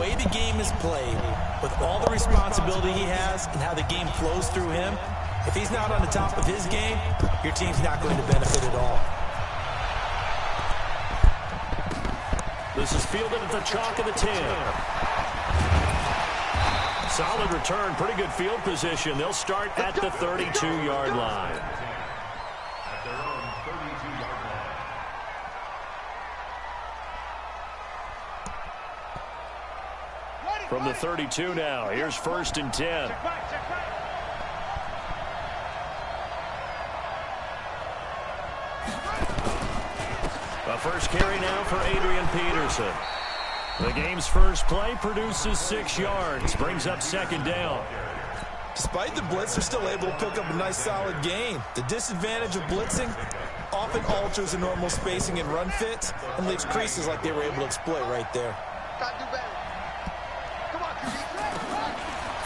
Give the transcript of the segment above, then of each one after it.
way the game is played, with all the responsibility he has and how the game flows through him, if he's not on the top of his game, your team's not going to benefit at all. This is fielded at the chalk of the 10. Solid return, pretty good field position. They'll start at the 32-yard line. From the 32 now, here's 1st and 10. A first carry now for Adrian Peterson. The game's first play produces 6 yards, brings up 2nd down. Despite the blitz, they're still able to pick up a nice solid gain. The disadvantage of blitzing often alters the normal spacing and run fits and leaves creases like they were able to exploit right there.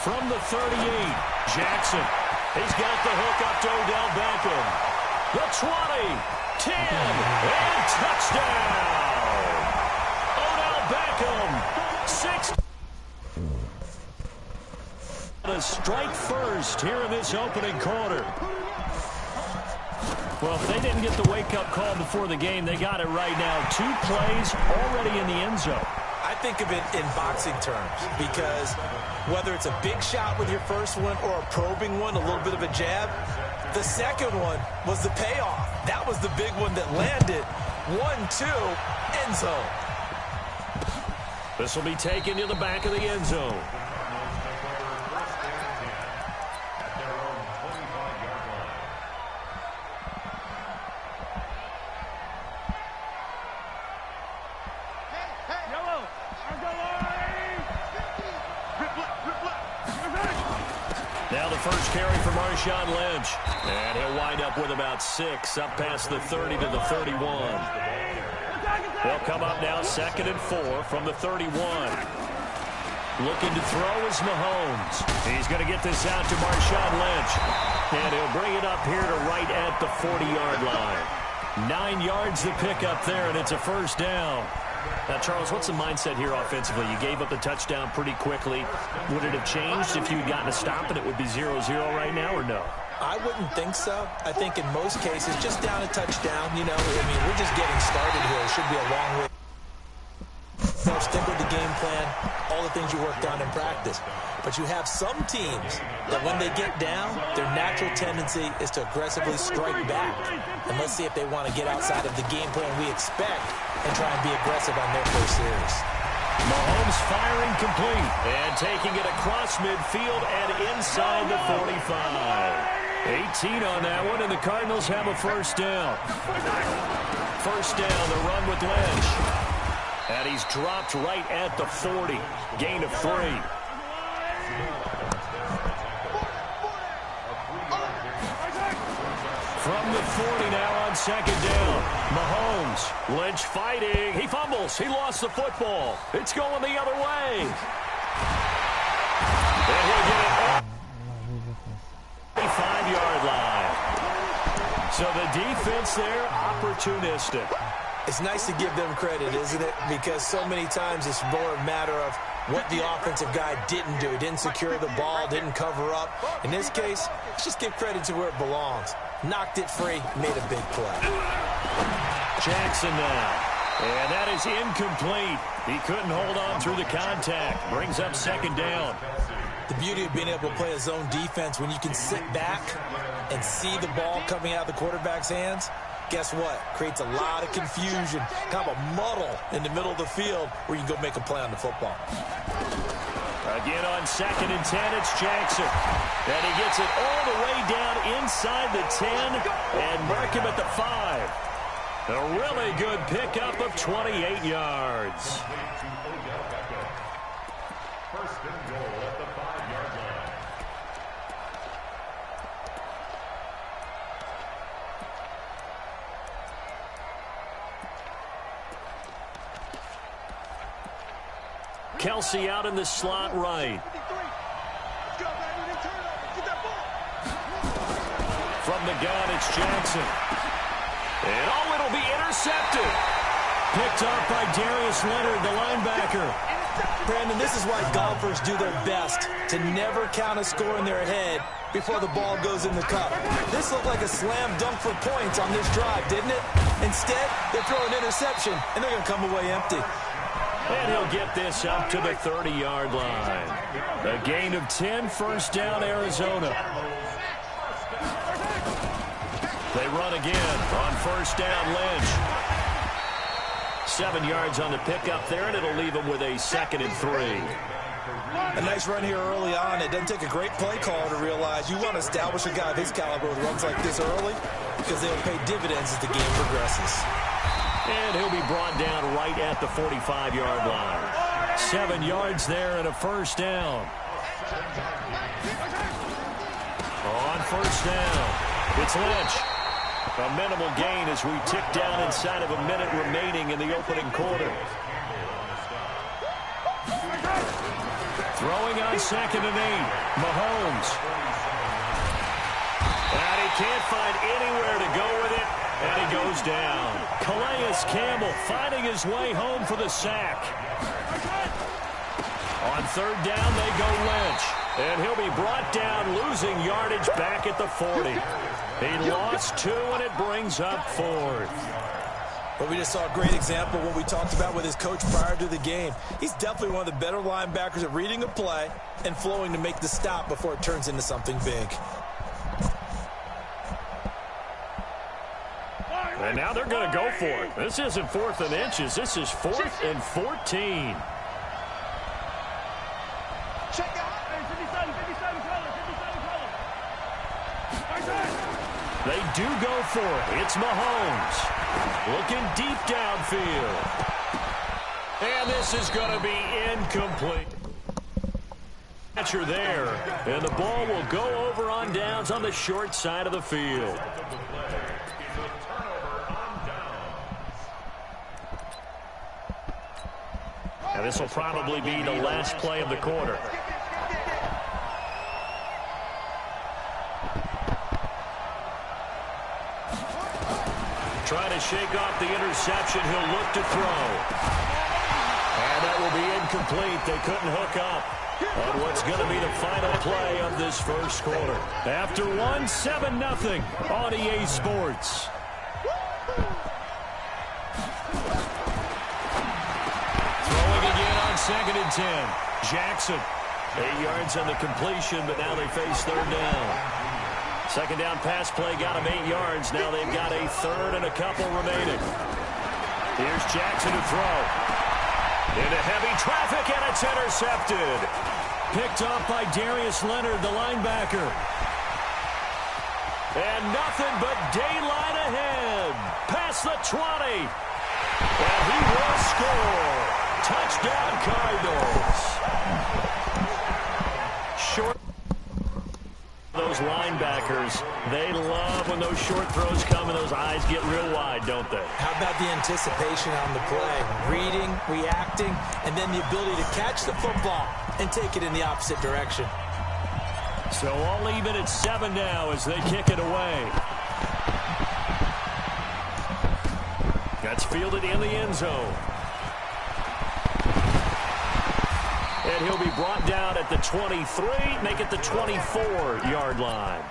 From the 38, Jackson. He's got the hook up to Odell Beckham. The 20, 10, and touchdown! Odell Beckham, 6. A strike first here in this opening quarter. Well, if they didn't get the wake-up call before the game, they got it right now. 2 plays already in the end zone. I think of it in boxing terms because whether it's a big shot with your first one or a probing one, a little bit of a jab, the second one was the payoff. That was the big one that landed. 1-2, end zone. This will be taken to the back of the end zone. Now the first carry for Marshawn Lynch. And he'll wind up with about 6 up past the 30 to the 31. They'll come up now 2nd and 4 from the 31. Looking to throw is Mahomes. He's going to get this out to Marshawn Lynch. And he'll bring it up here to right at the 40-yard line. 9 yards to pick up there, and it's a first down. Now, Charles, what's the mindset here offensively? You gave up the touchdown pretty quickly. Would it have changed if you'd gotten a stop and it would be 0-0 right now, or no? I wouldn't think so. I think in most cases, just down a touchdown, you know, I mean, we're just getting started here. It should be a long way. So stick with the game plan, all the things you worked on in practice. But you have some teams that when they get down, their natural tendency is to aggressively strike back. And let's see if they want to get outside of the game plan we expect and try and be aggressive on their first series. Mahomes firing complete and taking it across midfield and inside the 45. 18 on that one, and the Cardinals have a first down. First down, the run with Lynch. And he's dropped right at the 40. Gain of 3. From the 40 now on 2nd down. Mahomes, Lynch fighting. He fumbles. He lost the football. It's going the other way. And he'll get it off the 5-yard line. So the defense there, opportunistic. It's nice to give them credit, isn't it? Because so many times it's more a matter of what the offensive guy didn't do. Didn't secure the ball, didn't cover up. In this case, let's just give credit to where it belongs. Knocked it free, made a big play. Jackson now. And that is incomplete. He couldn't hold on through the contact. Brings up 2nd down. The beauty of being able to play a zone defense when you can sit back and see the ball coming out of the quarterback's hands, guess what? Creates a lot of confusion, kind of a muddle in the middle of the field where you can go make a play on the football. Again on 2nd and 10, it's Jackson. And he gets it all the way down inside the 10 and mark him at the 5. A really good pickup of 28 yards. First and goal at the 5-yard line. Kelsey out in the slot right. From the gun, it's Jackson. And oh, it'll be intercepted. Picked up by Darius Leonard, the linebacker. Brandon, this is why golfers do their best to never count a score in their head before the ball goes in the cup. This looked like a slam dunk for points on this drive, didn't it? Instead, they throw an interception, and they're going to come away empty. And he'll get this up to the 30-yard line. A gain of 10, first down, Arizona. They run again on first down, Lynch. 7 yards on the pickup there, and it'll leave them with a 2nd and 3. A nice run here early on. It doesn't take a great play call to realize you want to establish a guy of his caliber with runs like this early because they'll pay dividends as the game progresses. And he'll be brought down right at the 45-yard line. 7 yards there and a first down. On first down, it's Lynch. A minimal gain as we tick down inside of a minute remaining in the opening quarter. Throwing on 2nd and 8, Mahomes. And he can't find anywhere to go with it, and he goes down. Calais Campbell finding his way home for the sack. On 3rd down, they go Lynch. And he'll be brought down, losing yardage back at the 40. He lost 2, and it brings up 4th. But we just saw a great example of what we talked about with his coach prior to the game. He's definitely one of the better linebackers at reading a play and flowing to make the stop before it turns into something big. And now they're going to go for it. This isn't 4th and inches. This is 4th and 14. Check out. 57 They do go for it. It's Mahomes. Looking deep downfield. And this is going to be incomplete. Catcher there. And the ball will go over on downs on the short side of the field. And this will probably be the last play of the quarter. Trying to shake off the interception. He'll look to throw. And that will be incomplete. They couldn't hook up on what's going to be the final play of this first quarter. After 7-0 on EA Sports. Throwing again on 2nd and 10. Jackson. 8 yards on the completion, but now they face 3rd down. 2nd down pass play got them 8 yards. Now they've got a 3rd and a couple remaining. Here's Jackson to throw. Into heavy traffic, and it's intercepted. Picked off by Darius Leonard, the linebacker. And nothing but daylight ahead. Past the 20. And he will score. Touchdown, Cardinals. Short. Those linebackers, they love when those short throws come and those eyes get real wide, don't they? How about the anticipation on the play? Reading, reacting, and then the ability to catch the football and take it in the opposite direction. So all even at 7 now as they kick it away. That's fielded in the end zone. And he'll be brought down at the 23, make it the 24-yard line.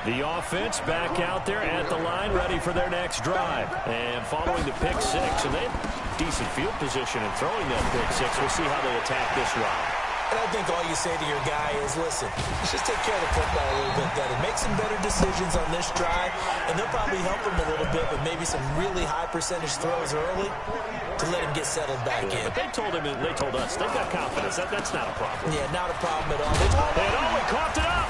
The offense back out there at the line, ready for their next drive. And following the pick 6, and they have decent field position in throwing that pick 6. We'll see how they attack this run. And I think all you say to your guy is, listen, let's just take care of the football a little bit better. Make some better decisions on this drive, and they'll probably help him a little bit with maybe some really high percentage throws early to let him get settled back in. But they told him, and they told us, they've got confidence. That's not a problem. Yeah, not a problem at all. And he coughed it up.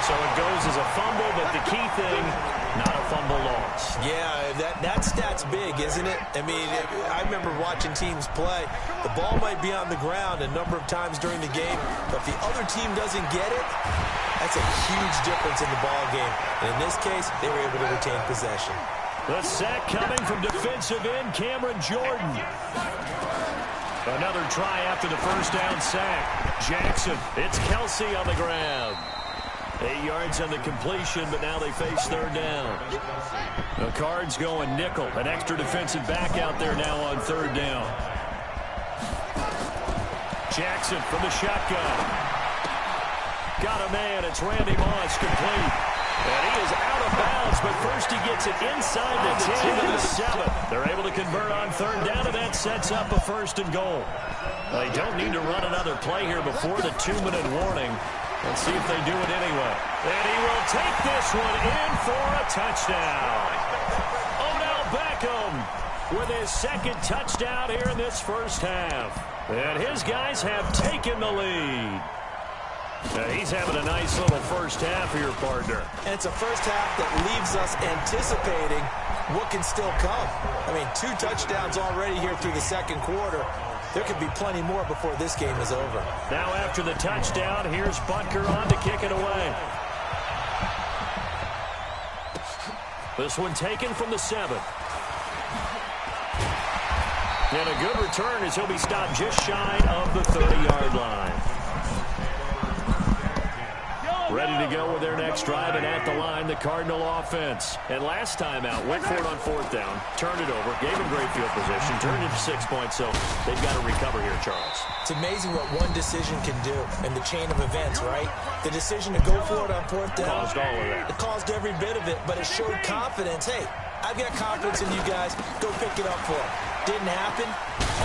So it goes as a fumble, but the key thing, not a fumble loss. Yeah, that stat's big, isn't it? I mean, I remember watching teams play. The ball might be on the ground a number of times during the game, but if the other team doesn't get it, that's a huge difference in the ball game. And in this case, they were able to retain possession. The sack coming from defensive end Cameron Jordan. Another try after the first down sack. Jackson, it's Kelsey on the ground. 8 yards on the completion, but now they face third down. The Cards going nickel. An extra defensive back out there now on third down. Jackson from the shotgun. Got a man. It's Randy Moss, complete. And he is out of bounds, but first he gets it inside the 10 to the 7. They're able to convert on third down, and that sets up a 1st and goal. They don't need to run another play here before the 2-minute warning. Let's see if they do it anyway. And he will take this one in for a touchdown. Odell Beckham with his 2nd touchdown here in this first half. And his guys have taken the lead. He's having a nice little first half here, partner. And it's a first half that leaves us anticipating what can still come. I mean, 2 touchdowns already here through the second quarter. There could be plenty more before this game is over. Now after the touchdown, here's Butker on to kick it away. This one taken from the 7. And a good return as he'll be stopped just shy of the 30-yard line. Ready to go with their next drive, and at the line, the Cardinal offense. And last time out, went for it on 4th down, turned it over, gave him great field position, turned it to 6 points, so they've got to recover here, Charles. It's amazing what one decision can do in the chain of events, right? The decision to go for it on 4th down. Caused all of that. It caused every bit of it, but it showed confidence. Hey, I've got confidence in you guys. Go pick it up for it. Didn't happen.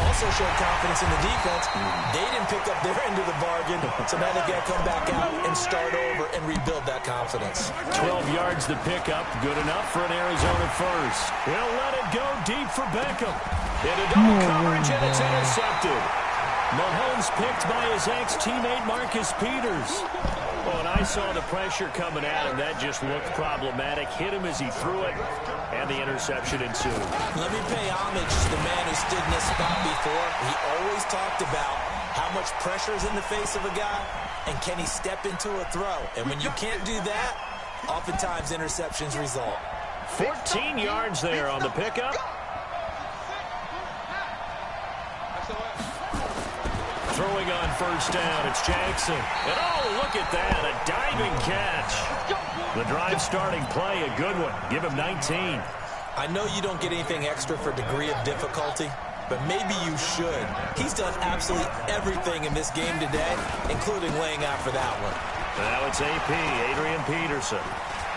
Also showed confidence in the defense. They didn't pick up their end of the bargain, so now they've got to come back out and start over and rebuild that confidence. 12 yards to pick up. Good enough for an Arizona first. He'll let it go deep for Beckham. Into double coverage, and it's intercepted. Mahomes picked by his ex-teammate Marcus Peters. Oh, and I saw the pressure coming at him. That just looked problematic. Hit him as he threw it, and the interception ensued. Let me pay homage to the man who stood in this spot before. He always talked about how much pressure is in the face of a guy, and can he step into a throw. And when you can't do that, oftentimes interceptions result. 14 yards there on the pickup. Throwing on first down, it's Jackson. And oh, look at that, a diving catch. The drive starting play, a good one. Give him 19. I know you don't get anything extra for degree of difficulty, but maybe you should. He's done absolutely everything in this game today, including laying out for that one. Now it's AP, Adrian Peterson.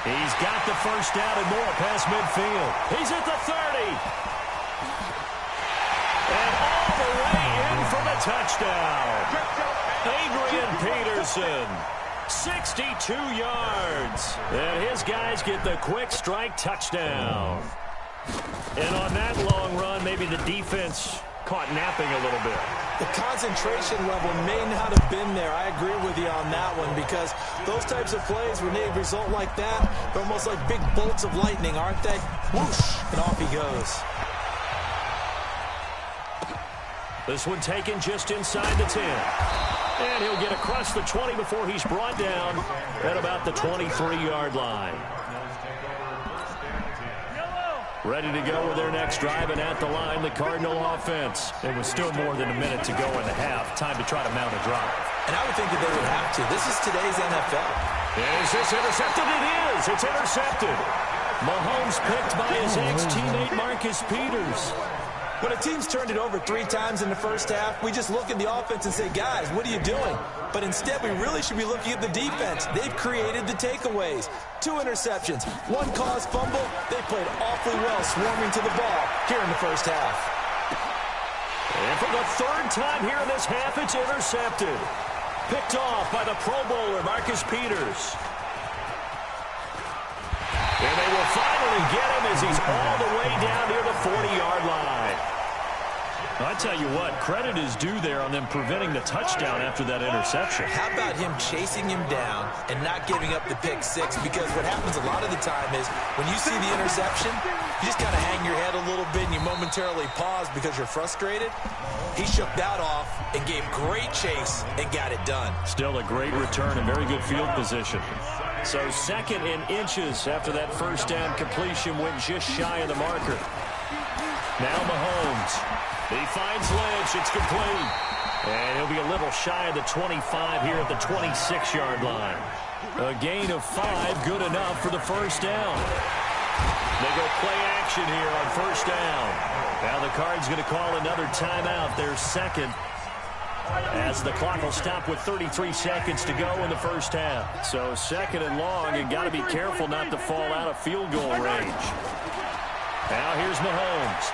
He's got the first down and more past midfield. He's at the 30. And all the way in for the touchdown. Adrian Peterson, 62 yards. And his guys get the quick strike touchdown. And on that long run, maybe the defense caught napping a little bit. The concentration level may not have been there. I agree with you on that one, because those types of plays, when they result like that, they're almost like big bolts of lightning, aren't they? Whoosh, and off he goes. This one taken just inside the 10. And he'll get across the 20 before he's brought down at about the 23-yard line. Ready to go with their next drive, and at the line, the Cardinal offense. It was still more than a minute to go in the half. Time to try to mount a drive. And I would think that they would have to. This is today's NFL. Is this intercepted? It is. It's intercepted. Mahomes picked by his ex-teammate Marcus Peters. When a team's turned it over 3 times in the first half, we just look at the offense and say, guys, what are you doing? But instead, we really should be looking at the defense. They've created the takeaways. 2 interceptions, 1 caused fumble. They played awfully well swarming to the ball here in the first half. And for the 3rd time here in this half, it's intercepted. Picked off by the Pro Bowler, Marcus Peters. And they will finally get him as he's all the way down near the 40-yard line. I tell you what, credit is due there on them preventing the touchdown after that interception. How about him chasing him down and not giving up the pick 6? Because what happens a lot of the time is when you see the interception, you just kind of hang your head a little bit and you momentarily pause because you're frustrated. He shook that off and gave great chase and got it done. Still a great return and very good field position. So 2nd and inches after that first down completion went just shy of the marker. Now Mahomes. He finds Lynch. It's complete. And he'll be a little shy of the 25 here at the 26-yard line. A gain of 5, good enough for the first down. They go play action here on first down. Now the Cards going to call another timeout, their second, as the clock will stop with 33 seconds to go in the first half. So second and long, you got to be careful not to fall out of field goal range. Now here's Mahomes.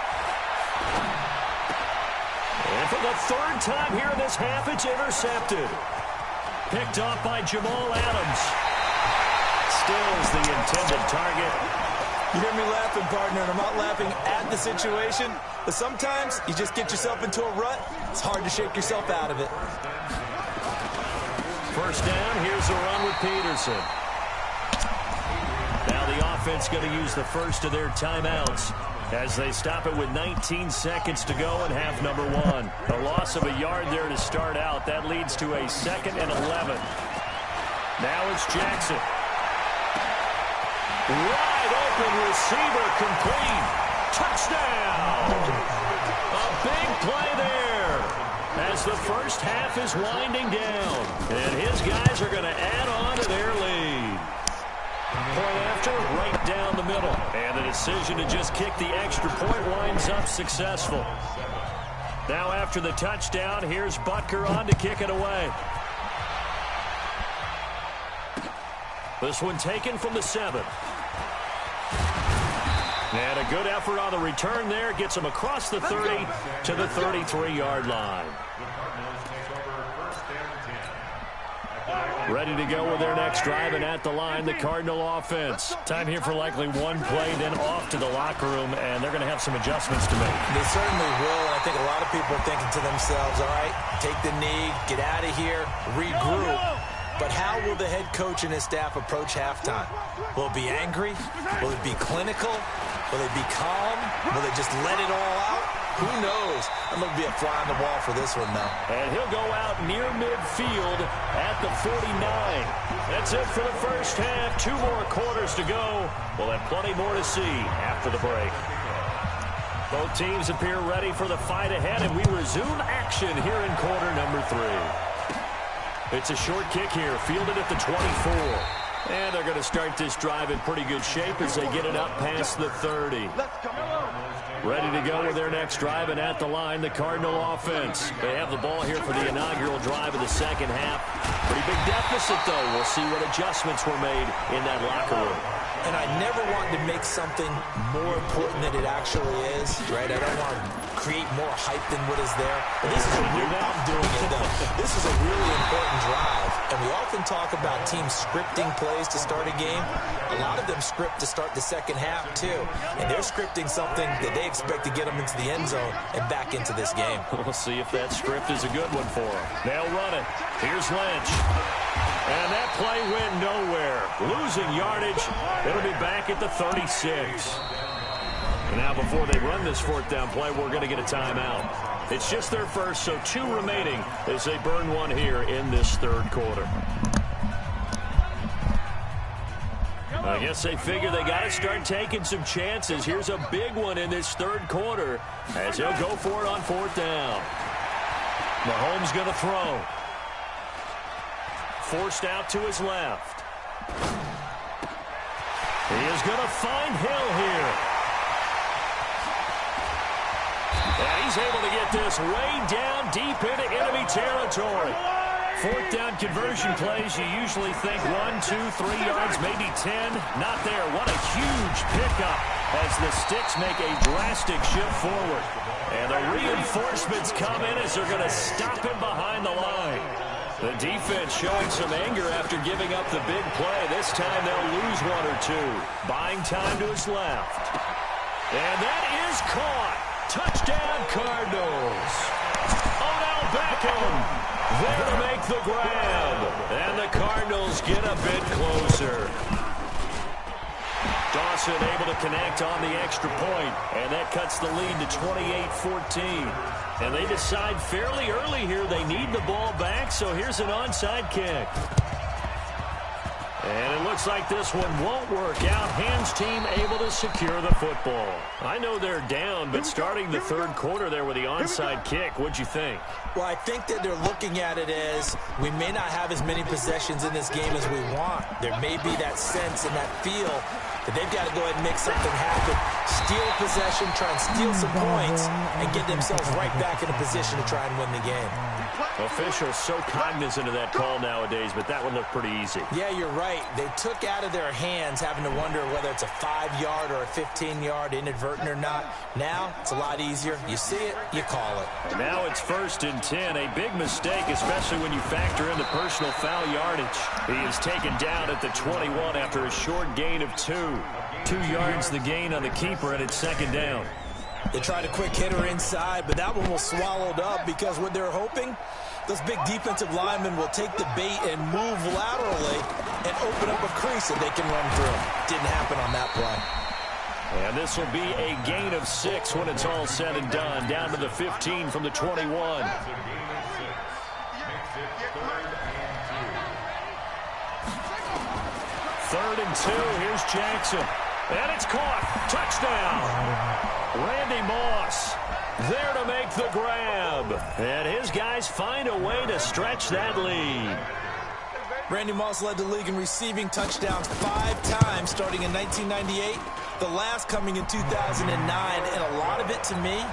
And for the third time here in this half, it's intercepted. Picked off by Jamal Adams. Still is the intended target. You hear me laughing, partner, and I'm not laughing at the situation, but sometimes you just get yourself into a rut. It's hard to shake yourself out of it. First down, here's a run with Peterson. Now the offense going to use the first of their timeouts as they stop it with 19 seconds to go in half number 1. A loss of a yard there to start out. That leads to a 2nd and 11. Now it's Jackson. Wide open receiver, complete. Touchdown! A big play there as the first half is winding down. And his guys are going to add on to their lead. Point after, right down the middle. And the decision to just kick the extra point winds up successful. Now after the touchdown, here's Butker on to kick it away. This one taken from the 7. And a good effort on the return there. Gets him across the 30 to the 33-yard line. Ready to go with their next drive, and at the line, the Cardinal offense. Time here for likely one play, then off to the locker room, and they're going to have some adjustments to make. They certainly will, and I think a lot of people are thinking to themselves, all right, take the knee, get out of here, regroup. But how will the head coach and his staff approach halftime? Will it be angry? Will it be clinical? Will it be calm? Will they just let it all out? Who knows? I'm going to be a fly on the wall for this one, though. And he'll go out near midfield at the 49. That's it for the first half. 2 more quarters to go. We'll have plenty more to see after the break. Both teams appear ready for the fight ahead, and we resume action here in quarter number 3. It's a short kick here, fielded at the 24. And they're going to start this drive in pretty good shape as they get it up past the 30. Ready to go with their next drive, and at the line, the Cardinal offense. They have the ball here for the inaugural drive of the second half. Pretty big deficit, though. We'll see what adjustments were made in that locker room. And I never want to make something more important than it actually is, right? I don't want to create more hype than what is there. But this is a real, I'm doing it, though. This is a really important drive. And we often talk about teams scripting plays to start a game. A lot of them script to start the second half, too. And they're scripting something that they expect to get them into the end zone and back into this game. We'll see if that script is a good one for them. They'll run it. Here's Lynch. And that play went nowhere. Losing yardage. It'll be back at the 36. And now before they run this fourth down play, we're going to get a timeout. It's just their first, so 2 remaining as they burn one here in this third quarter. I guess they figure they got to start taking some chances. Here's a big one in this third quarter as he'll go for it on fourth down. Mahomes going to throw. Forced out to his left. He is going to find Hill here. And he's able to get this way down deep into enemy territory. Fourth down conversion plays, you usually think 1, 2, 3 yards, maybe 10. Not there. What a huge pickup as the Sticks make a drastic shift forward. And the reinforcements come in as they're going to stop him behind the line. The defense showing some anger after giving up the big play. This time they'll lose 1 or 2. Buying time to his left. And that is caught. Touchdown Cardinals. Odell Beckham there to make the grab. And the Cardinals get a bit closer. Dawson able to connect on the extra point, and that cuts the lead to 28-14. And they decide fairly early here they need the ball back, so here's an onside kick. And it looks like this one won't work out. Hands team able to secure the football. I know they're down, but starting the third quarter there with the onside kick, what'd you think? Well, I think that they're looking at it as we may not have as many possessions in this game as we want. There may be that sense and that feel that they've got to go ahead and make something happen. Steal a possession, try and steal some points, and get themselves right back in a position to try and win the game. Officials so cognizant of that call nowadays, but that one looked pretty easy. Yeah, you're right. They took out of their hands having to wonder whether it's a 5-yard or a 15-yard, inadvertent or not. Now, it's a lot easier. You see it, you call it. Now it's 1st and 10. A big mistake, especially when you factor in the personal foul yardage. He is taken down at the 21 after a short gain of 2. 2 yards the gain on the keeper, and it's 2nd down. They tried a quick hitter inside, but that one was swallowed up because what they're hoping, those big defensive linemen will take the bait and move laterally and open up a crease that they can run through. Didn't happen on that play. And this will be a gain of 6 when it's all said and done. Down to the 15 from the 21. 3rd and 2. Here's Jackson. And it's caught. Touchdown. Randy Moss there to make the grab. And his guys find a way to stretch that lead. Randy Moss led the league in receiving touchdowns 5 times starting in 1998, the last coming in 2009, and a lot of it to me